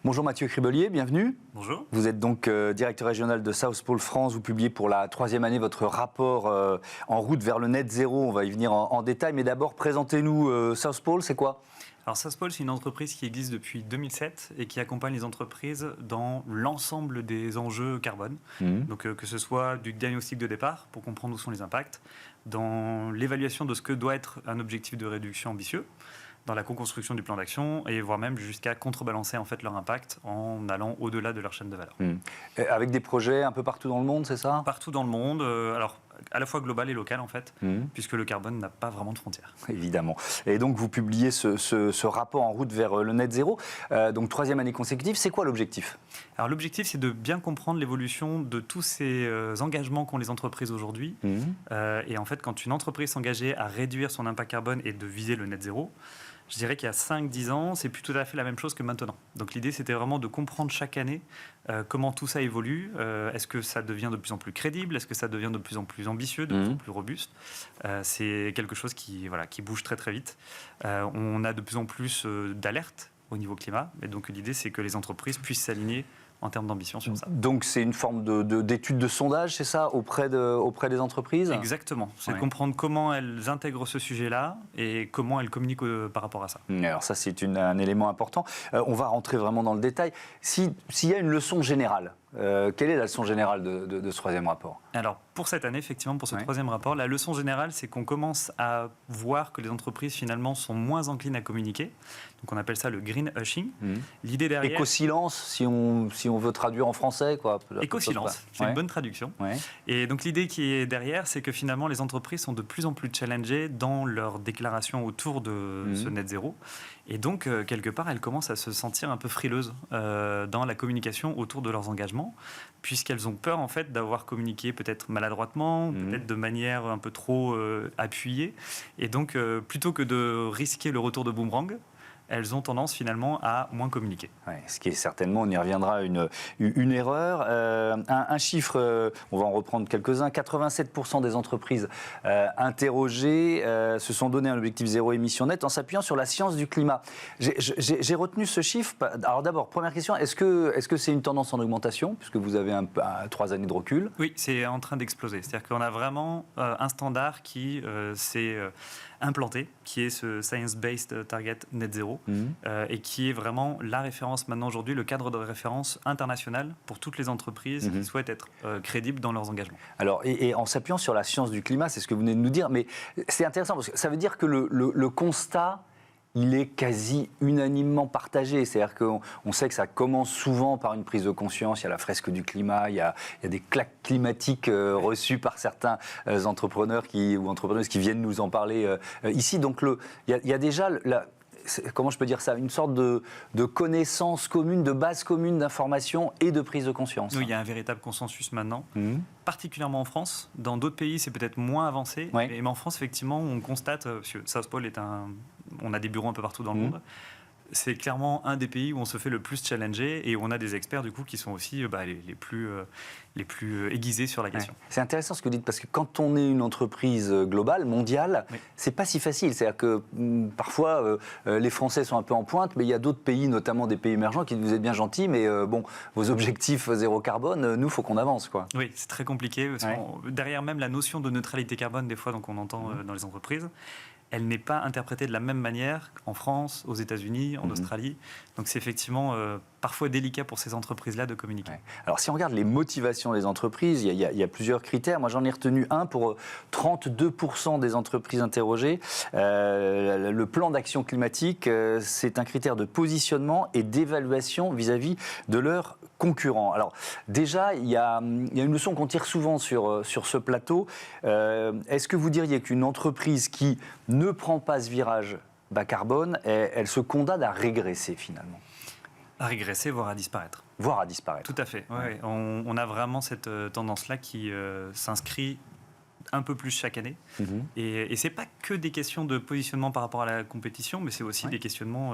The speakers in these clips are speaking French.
Bonjour Mathieu Cribelier, bienvenue. Bonjour. Vous êtes donc directeur régional de South Pole France. Vous publiez pour la 3e année votre rapport en route vers le net zéro. On va y venir en détail. Mais d'abord, présentez-nous South Pole, c'est quoi ? Alors South Pole, c'est une entreprise qui existe depuis 2007 et qui accompagne les entreprises dans l'ensemble des enjeux carbone. Donc que ce soit du diagnostic de départ pour comprendre où sont les impacts, dans l'évaluation de ce que doit être un objectif de réduction ambitieux, dans la co-construction du plan d'action et voire même jusqu'à contrebalancer en fait leur impact en allant au-delà de leur chaîne de valeur. Avec des projets un peu partout dans le monde, c'est ça ? Partout dans le monde, alors à la fois global et local en fait, puisque le carbone n'a pas vraiment de frontières. Évidemment. Et donc vous publiez ce rapport en route vers le net zéro, donc 3e année consécutive. C'est quoi l'objectif ? Alors l'objectif, c'est de bien comprendre l'évolution de tous ces engagements qu'ont les entreprises aujourd'hui. Et en fait, quand une entreprise s'engageait à réduire son impact carbone et de viser le net zéro, je dirais qu'il y a 5-10 ans, c'est plus tout à fait la même chose que maintenant. Donc l'idée, c'était vraiment de comprendre chaque année comment tout ça évolue. Est-ce que ça devient de plus en plus crédible ? Est-ce que ça devient de plus en plus ambitieux, de plus en plus robuste ? C'est quelque chose qui bouge très très vite. On a de plus en plus d'alertes au niveau climat. Et donc l'idée, c'est que les entreprises puissent s'aligner en termes d'ambition sur ça. Donc c'est une forme d'étude de sondage, c'est ça, auprès des entreprises ? Exactement. C'est de comprendre comment elles intègrent ce sujet-là et comment elles communiquent par rapport à ça. Alors ça, c'est un élément important. On va rentrer vraiment dans le détail. S'il y a une leçon générale, quelle est la leçon générale de ce 3e rapport ? Alors, pour cette année, effectivement, pour ce 3e rapport, la leçon générale, c'est qu'on commence à voir que les entreprises, finalement, sont moins enclines à communiquer. Donc, on appelle ça le green hushing. L'idée derrière... Éco-silence, si on veut traduire en français, quoi. Éco-silence, c'est une bonne traduction. Et donc, l'idée qui est derrière, c'est que finalement, les entreprises sont de plus en plus challengées dans leurs déclarations autour de ce net zéro. Et donc, quelque part, elles commencent à se sentir un peu frileuses dans la communication autour de leurs engagements, puisqu'elles ont peur, en fait, d'avoir communiqué peut-être maladroitement, peut-être de manière un peu trop appuyée. Et donc, plutôt que de risquer le retour de boomerang, elles ont tendance finalement à moins communiquer. Ce qui est certainement, on y reviendra, une erreur. Un chiffre, on va en reprendre quelques-uns, 87% des entreprises interrogées se sont donné un objectif zéro émission nette en s'appuyant sur la science du climat. J'ai retenu ce chiffre. Alors d'abord, première question, est-ce que c'est une tendance en augmentation, puisque vous avez 3 années de recul ? Oui, c'est en train d'exploser. C'est-à-dire qu'on a vraiment un standard qui s'est implanté, qui est ce Science-Based Target Net Zero, et qui est vraiment la référence maintenant aujourd'hui, le cadre de référence international pour toutes les entreprises qui souhaitent être crédibles dans leurs engagements. Alors, et en s'appuyant sur la science du climat, c'est ce que vous venez de nous dire, mais c'est intéressant parce que ça veut dire que le constat, il est quasi unanimement partagé. C'est-à-dire qu'on sait que ça commence souvent par une prise de conscience. Il y a la fresque du climat, il y a des claques climatiques reçues par certains entrepreneurs ou entrepreneuses qui viennent nous en parler ici. Donc il y a déjà... comment je peux dire ça, une sorte de connaissance commune, de base commune d'information et de prise de conscience. Oui, il y a un véritable consensus maintenant, particulièrement en France. Dans d'autres pays, c'est peut-être moins avancé, mais en France, effectivement, on constate, parce que South Pole on a des bureaux un peu partout dans le monde, c'est clairement un des pays où on se fait le plus challenger et où on a des experts du coup qui sont aussi les plus aiguisés sur la question. C'est intéressant ce que vous dites parce que quand on est une entreprise globale, mondiale, c'est pas si facile. C'est-à-dire que parfois les Français sont un peu en pointe, mais il y a d'autres pays, notamment des pays émergents, qui disent vous êtes bien gentils, mais vos objectifs zéro carbone, nous, faut qu'on avance, quoi. Oui, c'est très compliqué. Parce derrière même la notion de neutralité carbone, des fois, donc on entend dans les entreprises, elle n'est pas interprétée de la même manière en France, aux États-Unis, en Australie. Donc c'est effectivement parfois délicat pour ces entreprises-là de communiquer. Alors si on regarde les motivations des entreprises, il y a plusieurs critères. Moi j'en ai retenu un pour 32% des entreprises interrogées. Le plan d'action climatique, c'est un critère de positionnement et d'évaluation vis-à-vis de leurs concurrents. Alors déjà, il y a une leçon qu'on tire souvent sur ce plateau. Est-ce que vous diriez qu'une entreprise qui ne prend pas ce virage bas carbone, elle se condamne à régresser finalement ? À régresser, voire à disparaître. Voire à disparaître. Tout à fait. Ouais. On a vraiment cette tendance-là qui s'inscrit un peu plus chaque année. Et ce n'est pas que des questions de positionnement par rapport à la compétition, mais c'est aussi des questionnements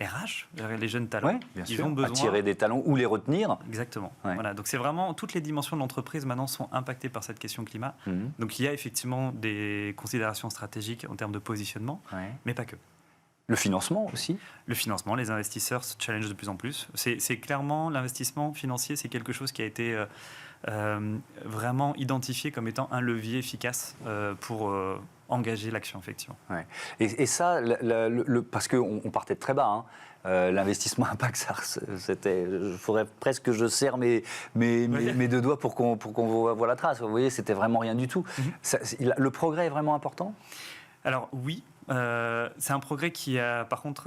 RH, les jeunes talents. Ils ont besoin attirer des talents ou les retenir. Exactement. Voilà. Donc c'est vraiment toutes les dimensions de l'entreprise maintenant sont impactées par cette question climat. Donc il y a effectivement des considérations stratégiques en termes de positionnement, mais pas que. Le financement aussi. Le financement, les investisseurs se challengent de plus en plus. C'est clairement l'investissement financier, c'est quelque chose qui a été vraiment identifié comme étant un levier efficace pour engager l'action, effectivement. Ouais. Et ça, parce qu'on partait de très bas, hein. L'investissement impact, c'était, il faudrait presque que je serre mes deux doigts pour qu'on voit la trace. Vous voyez, c'était vraiment rien du tout. Le progrès est vraiment important ? Alors oui, c'est un progrès qui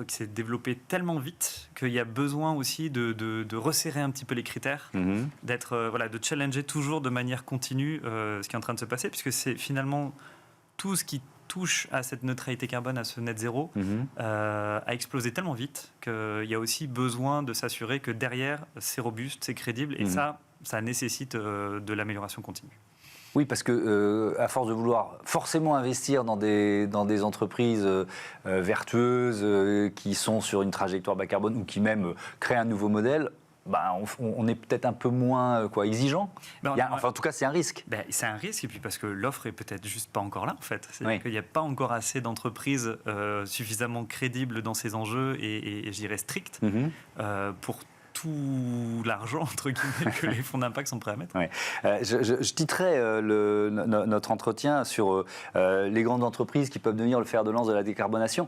s'est développé tellement vite qu'il y a besoin aussi de resserrer un petit peu les critères, de challenger toujours de manière continue ce qui est en train de se passer, puisque c'est finalement tout ce qui touche à cette neutralité carbone, à ce net zéro, a explosé tellement vite qu'il y a aussi besoin de s'assurer que derrière, c'est robuste, c'est crédible, et ça nécessite de l'amélioration continue. Oui, parce que à force de vouloir forcément investir dans des entreprises vertueuses qui sont sur une trajectoire bas carbone ou qui même créent un nouveau modèle, on est peut-être un peu moins exigeant. En tout cas, c'est un risque. C'est un risque, et puis parce que l'offre est peut-être juste pas encore là, en fait. C'est-à-dire qu'il n'y a pas encore assez d'entreprises suffisamment crédibles dans ces enjeux et je dirais strictes pour tout l'argent, entre guillemets, que les fonds d'impact sont prêts à mettre. Ouais. Je titrais notre entretien sur les grandes entreprises qui peuvent devenir le fer de lance de la décarbonation.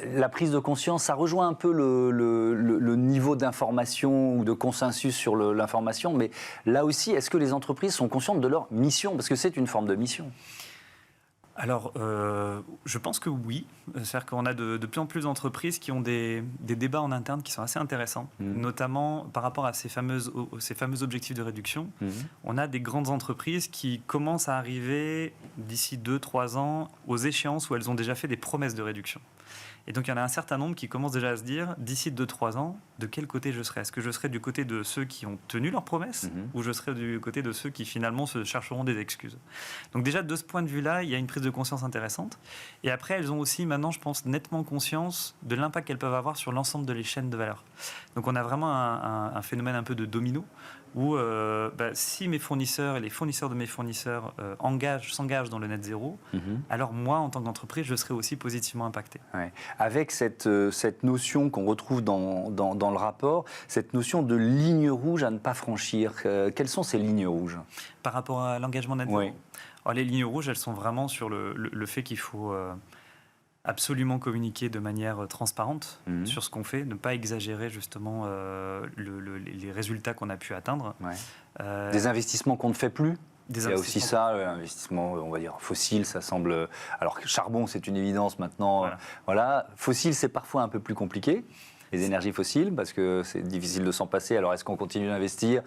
La prise de conscience, ça rejoint un peu le niveau d'information ou de consensus sur l'information, mais là aussi, est-ce que les entreprises sont conscientes de leur mission ? Parce que c'est une forme de mission. Alors, je pense que oui. C'est-à-dire qu'on a de plus en plus d'entreprises qui ont des débats en interne qui sont assez intéressants, notamment par rapport à ces fameux objectifs de réduction. On a des grandes entreprises qui commencent à arriver d'ici 2-3 ans aux échéances où elles ont déjà fait des promesses de réduction. Et donc, il y en a un certain nombre qui commencent déjà à se dire, d'ici 2-3 ans, de quel côté je serai ? Est-ce que je serai du côté de ceux qui ont tenu leurs promesses ou je serai du côté de ceux qui, finalement, se chercheront des excuses ? Donc déjà, de ce point de vue-là, il y a une prise de conscience intéressante. Et après, elles ont aussi, maintenant, je pense, nettement conscience de l'impact qu'elles peuvent avoir sur l'ensemble de les chaînes de valeur. Donc, on a vraiment un phénomène un peu de domino, où si mes fournisseurs et les fournisseurs de mes fournisseurs s'engagent dans le net zéro, alors moi, en tant qu'entreprise, je serai aussi positivement impacté. Ouais. Avec cette notion qu'on retrouve dans le rapport, cette notion de ligne rouge à ne pas franchir, quelles sont ces lignes rouges ? Par rapport à l'engagement net zéro ? Alors, les lignes rouges, elles sont vraiment sur le fait qu'il faut absolument communiquer de manière transparente sur ce qu'on fait, ne pas exagérer justement les résultats qu'on a pu atteindre. Des investissements qu'on ne fait plus ? Il y a aussi ça, l'investissement, on va dire, fossile, ça semble... Alors, charbon, c'est une évidence maintenant. Voilà. Fossile, c'est parfois un peu plus compliqué. Les énergies fossiles, parce que c'est difficile de s'en passer. Alors, est-ce qu'on continue d'investir ?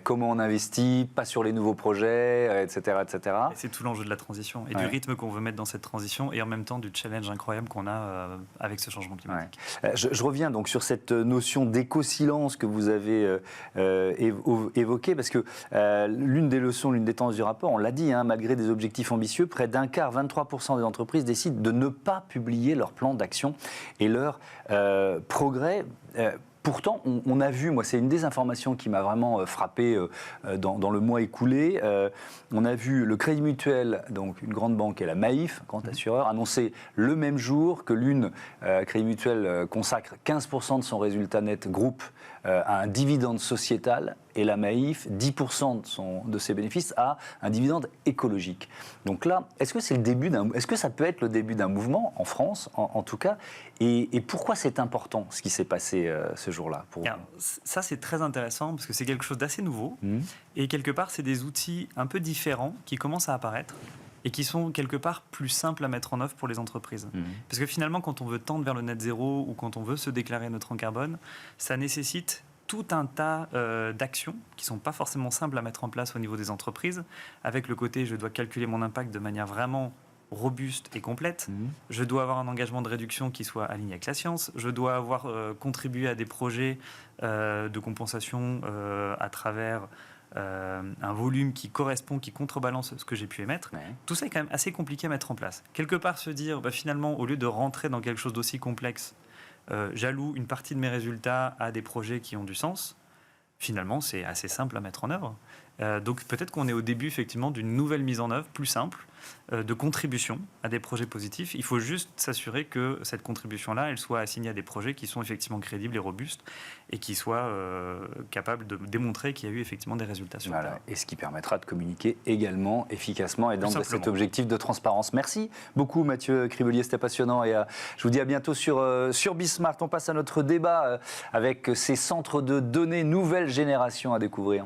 Comment on investit ? Pas sur les nouveaux projets, etc., etc. Et c'est tout l'enjeu de la transition et du rythme qu'on veut mettre dans cette transition et en même temps du challenge incroyable qu'on a avec ce changement climatique. Je reviens donc sur cette notion d'éco-silence que vous avez évoquée, parce que l'une des leçons, l'une des tendances du rapport, on l'a dit, malgré des objectifs ambitieux, près d'un quart, 23% des entreprises décident de ne pas publier leur plan d'action et leur progrès. Pourtant, on a vu, moi c'est une des informations qui m'a vraiment frappé dans le mois écoulé, on a vu le Crédit Mutuel, donc une grande banque et la Maïf, grand assureur, annoncer le même jour que l'une, Crédit Mutuel, consacre 15% de son résultat net groupe à un dividende sociétal et la Maïf 10% de ses bénéfices à un dividende écologique. Donc là, est-ce que ça peut être le début d'un mouvement en France, en tout cas, et pourquoi c'est important ce qui s'est passé ce jour-là pour... Alors, ça c'est très intéressant parce que c'est quelque chose d'assez nouveau et quelque part c'est des outils un peu différents qui commencent à apparaître et qui sont quelque part plus simples à mettre en œuvre pour les entreprises. Parce que finalement, quand on veut tendre vers le net zéro ou quand on veut se déclarer neutre en carbone, ça nécessite tout un tas d'actions qui ne sont pas forcément simples à mettre en place au niveau des entreprises, avec le côté je dois calculer mon impact de manière vraiment robuste et complète, je dois avoir un engagement de réduction qui soit aligné avec la science, je dois avoir contribué à des projets de compensation à travers un volume qui correspond, qui contrebalance ce que j'ai pu émettre. Tout ça est quand même assez compliqué à mettre en place. Quelque part se dire, finalement, au lieu de rentrer dans quelque chose d'aussi complexe, j'alloue une partie de mes résultats à des projets qui ont du sens. Finalement, c'est assez simple à mettre en œuvre. Donc peut-être qu'on est au début effectivement d'une nouvelle mise en œuvre plus simple de contribution à des projets positifs. Il faut juste s'assurer que cette contribution-là, elle soit assignée à des projets qui sont effectivement crédibles et robustes et qui soient capables de démontrer qu'il y a eu effectivement des résultats sur le terrain. Et ce qui permettra de communiquer également, efficacement et dans cet objectif de transparence. Merci beaucoup Mathieu Crivolier, c'était passionnant et je vous dis à bientôt sur Bismart. On passe à notre débat avec ces centres de données nouvelle génération à découvrir.